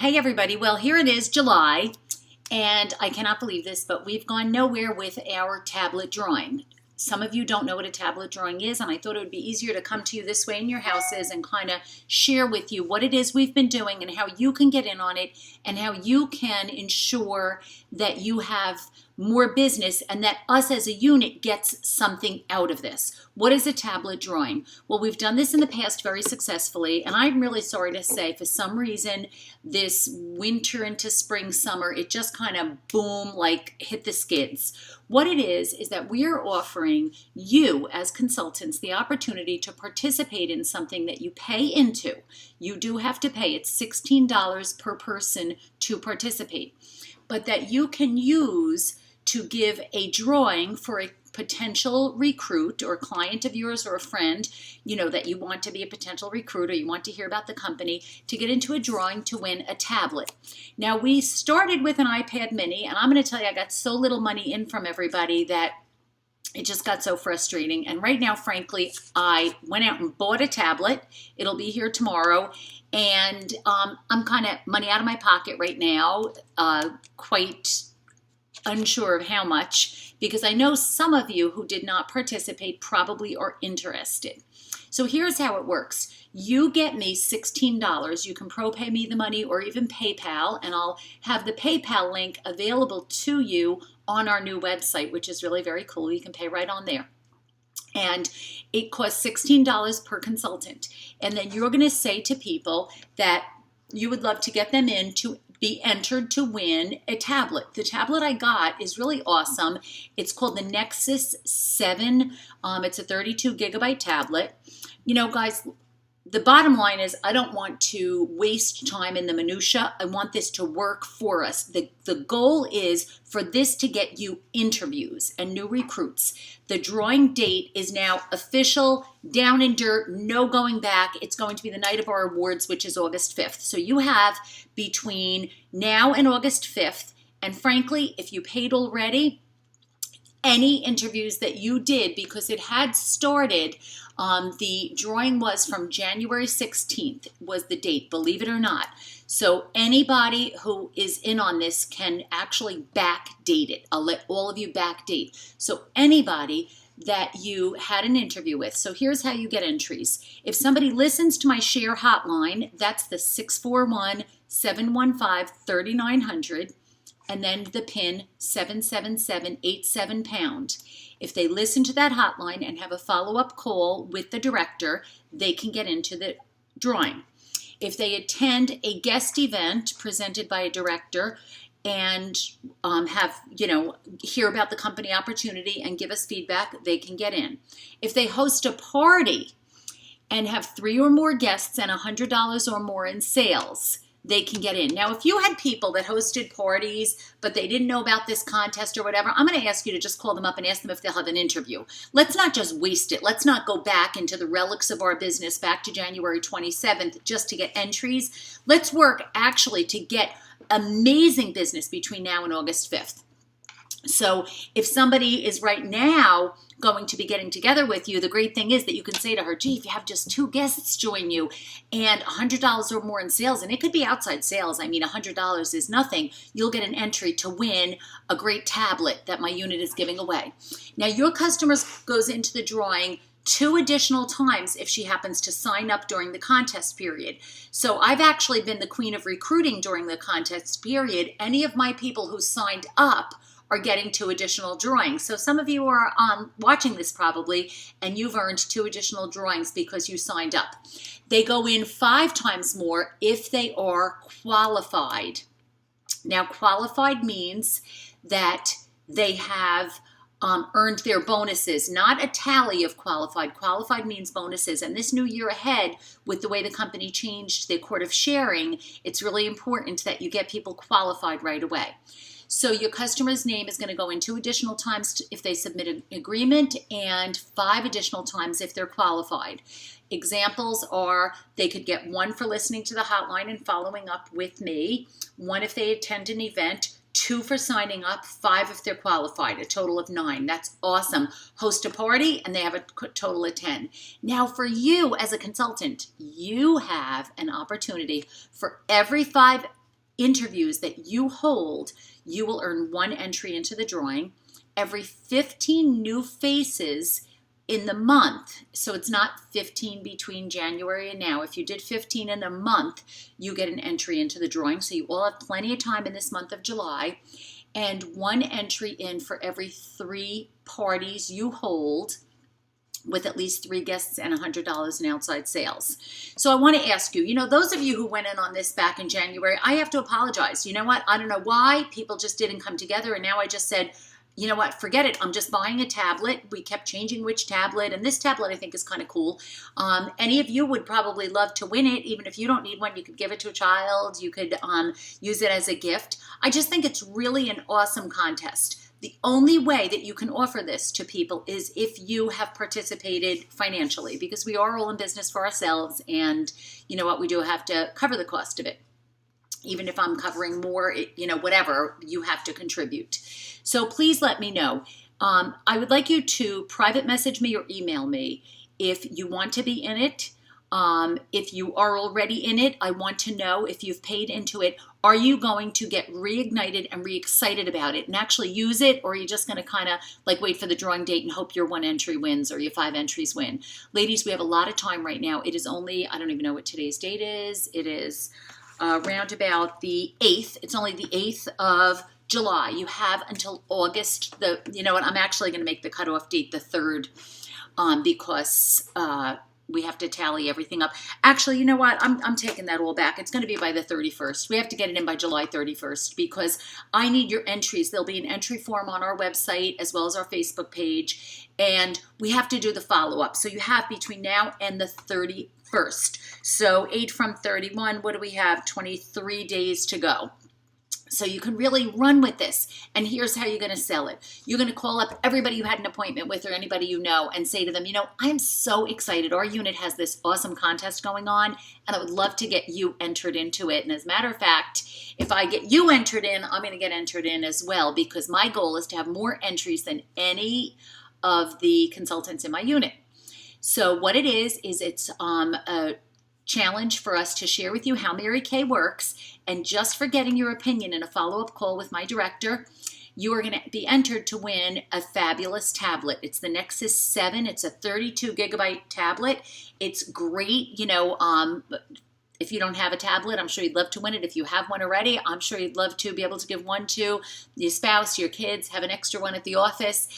Hey everybody, well here it is, July, and I cannot believe this, but we've gone nowhere with our tablet drawing. Some of you don't know what a tablet drawing is, and I thought it would be easier to come to you this way in your houses and kind of share with you what it is we've been doing and how you can get in on it and how you can ensure that you have more business and that us as a unit gets something out of this. What is a tablet drawing? Well, we've done this in the past very successfully, and I'm really sorry to say for some reason this winter into spring, summer, it just kind of boom, like hit the skids. What it is that we are offering you as consultants the opportunity to participate in something that you pay into. You do have to pay. It's $16 per person to participate, but that you can use to give a drawing for a potential recruit or client of yours or a friend, you know, that you want to be a potential recruit or you want to hear about the company, to get into a drawing to win a tablet. Now, we started with an iPad mini, and I'm going to tell you, I got so little money in from everybody that it just got so frustrating. And right now, frankly, I went out and bought a tablet. It'll be here tomorrow. And I'm kind of money out of my pocket right now, quite unsure of how much, because I know some of you who did not participate probably are interested. So here's how it works. You get me $16. You can ProPay me the money or even PayPal, and I'll have the PayPal link available to you on our new website, which is really very cool. You can pay right on there. And it costs $16 per consultant. And then you're going to say to people that you would love to get them in to be entered to win a tablet. The tablet I got is really awesome. It's called the Nexus 7. It's a 32 gigabyte tablet. You know, guys, the bottom line is I don't want to waste time in the minutia. I want this to work for us. The goal is for this to get you interviews and new recruits. The drawing date is now official, down in dirt, no going back. It's going to be the night of our awards, which is August 5th. So you have between now and August 5th, and frankly, if you paid already, any interviews that you did, because it had started, the drawing was from January 16th was the date, believe it or not. So anybody who is in on this can actually backdate it. I'll let all of you backdate. So anybody that you had an interview with. So here's how you get entries. If somebody listens to my share hotline, that's the 641-715-3900. And then the PIN 77787#. If they listen to that hotline and have a follow-up call with the director, they can get into the drawing. If they attend a guest event presented by a director and have, hear about the company opportunity and give us feedback, they can get in. If they host a party and have 3 or more guests and $100 or more in sales, they can get in. Now, if you had people that hosted parties, but they didn't know about this contest or whatever, I'm going to ask you to just call them up and ask them if they'll have an interview. Let's not just waste it. Let's not go back into the relics of our business back to January 27th just to get entries. Let's work actually to get amazing business between now and August 5th. So if somebody is right now going to be getting together with you, the great thing is that you can say to her, gee, if you have just 2 guests join you and $100 or more in sales, and it could be outside sales, I mean, $100 is nothing, you'll get an entry to win a great tablet that my unit is giving away. Now, your customer goes into the drawing 2 additional times if she happens to sign up during the contest period. So I've actually been the queen of recruiting during the contest period. Any of my people who signed up are getting 2 additional drawings. So some of you are watching this probably, and you've earned 2 additional drawings because you signed up. They go in 5 times more if they are qualified. Now, qualified means that they have earned their bonuses, not a tally of qualified. Qualified means bonuses. And this new year ahead, with the way the company changed the court of sharing, it's really important that you get people qualified right away. So your customer's name is going to go in 2 additional times if they submit an agreement and 5 additional times if they're qualified. Examples are they could get 1 for listening to the hotline and following up with me, 1 if they attend an event, 2 for signing up, 5 if they're qualified, a total of 9. That's awesome. Host a party and they have a total of 10. Now for you as a consultant, you have an opportunity for every 5 interviews that you hold, you will earn 1 entry into the drawing. Every 15 new faces in the month, so it's not 15 between January and now. If you did 15 in a month, you get an entry into the drawing. So you all have plenty of time in this month of July. And 1 entry in for every 3 parties you hold with at least 3 guests and $100 in outside sales. So I want to ask you, those of you who went in on this back in January, I have to apologize. You know what? I don't know why people just didn't come together. And now I just said, you know what, forget it. I'm just buying a tablet. We kept changing which tablet, and this tablet I think is kind of cool. Any of you would probably love to win it. Even if you don't need one, you could give it to a child. You could use it as a gift. I just think it's really an awesome contest. The only way that you can offer this to people is if you have participated financially, because we are all in business for ourselves, and you know what, we do have to cover the cost of it. Even if I'm covering more, whatever, you have to contribute. So please let me know. I would like you to private message me or email me if you want to be in it. If you are already in it, I want to know if you've paid into it. Are you going to get reignited and re-excited about it and actually use it? Or are you just going to kind of wait for the drawing date and hope your 1 entry wins or your 5 entries win? Ladies, we have a lot of time right now. It is only, I don't even know what today's date is. It is around about the 8th. It's only the 8th of July. You have until August. I'm actually going to make the cutoff date the 3rd because we have to tally everything up. Actually, you know what? I'm taking that all back. It's going to be by the 31st. We have to get it in by July 31st because I need your entries. There'll be an entry form on our website as well as our Facebook page, and we have to do the follow-up. So you have between now and the 31st. So 8 from 31, what do we have? 23 days to go. So you can really run with this. And here's how you're going to sell it. You're going to call up everybody you had an appointment with or anybody you know and say to them, I'm so excited. Our unit has this awesome contest going on, and I would love to get you entered into it. And as a matter of fact, if I get you entered in, I'm going to get entered in as well, because my goal is to have more entries than any of the consultants in my unit. So what it is it's a challenge for us to share with you how Mary Kay works, and just for getting your opinion in a follow-up call with my director, you are going to be entered to win a fabulous tablet. It's the Nexus 7. It's a 32 gigabyte tablet. It's great. If you don't have a tablet, I'm sure you'd love to win it. If you have one already, I'm sure you'd love to be able to give one to your spouse, your kids, have an extra one at the office.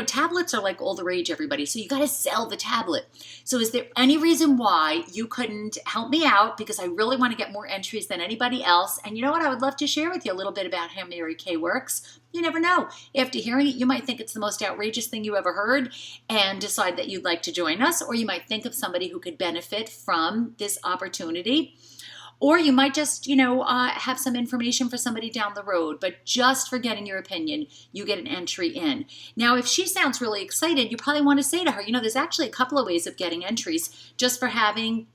Tablets are like all the rage, everybody. So you got to sell the tablet. So is there any reason why you couldn't help me out? Because I really want to get more entries than anybody else. And you know what? I would love to share with you a little bit about how Mary Kay works. You never know. After hearing it, you might think it's the most outrageous thing you ever heard and decide that you'd like to join us. Or you might think of somebody who could benefit from this opportunity. Or you might just, have some information for somebody down the road. But just for getting your opinion, you get an entry in. Now, if she sounds really excited, you probably want to say to her, there's actually a couple of ways of getting entries just for having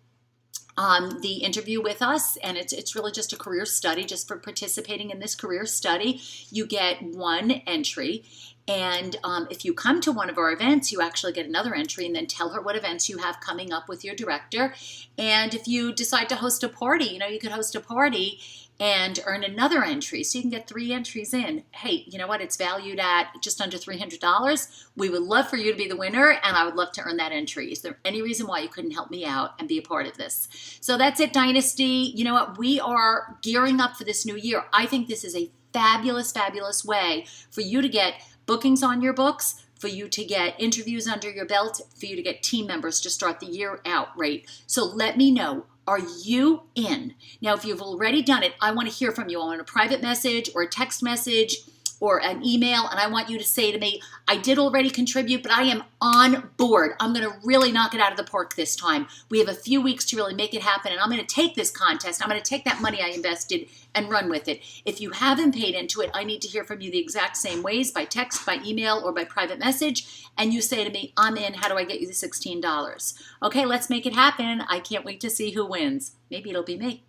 the interview with us, and it's really just a career study. Just for participating in this career study, you get 1 entry. And if you come to one of our events, you actually get another entry, and then tell her what events you have coming up with your director. And if you decide to host a party, you could host a party and earn another entry. So you can get 3 entries in. Hey, you know what? It's valued at just under $300. We would love for you to be the winner, and I would love to earn that entry. Is there any reason why you couldn't help me out and be a part of this? So that's it, Dynasty. You know what? We are gearing up for this new year. I think this is a fabulous, fabulous way for you to get bookings on your books, for you to get interviews under your belt, for you to get team members to start the year out right. So let me know, are you in? Now, if you've already done it, I want to hear from you. I want a private message or a text message or an email, and I want you to say to me, I did already contribute, but I am on board. I'm going to really knock it out of the park this time. We have a few weeks to really make it happen, and I'm going to take this contest. I'm going to take that money I invested and run with it. If you haven't paid into it, I need to hear from you the exact same ways, by text, by email, or by private message, and you say to me, I'm in. How do I get you the $16? Okay, let's make it happen. I can't wait to see who wins. Maybe it'll be me.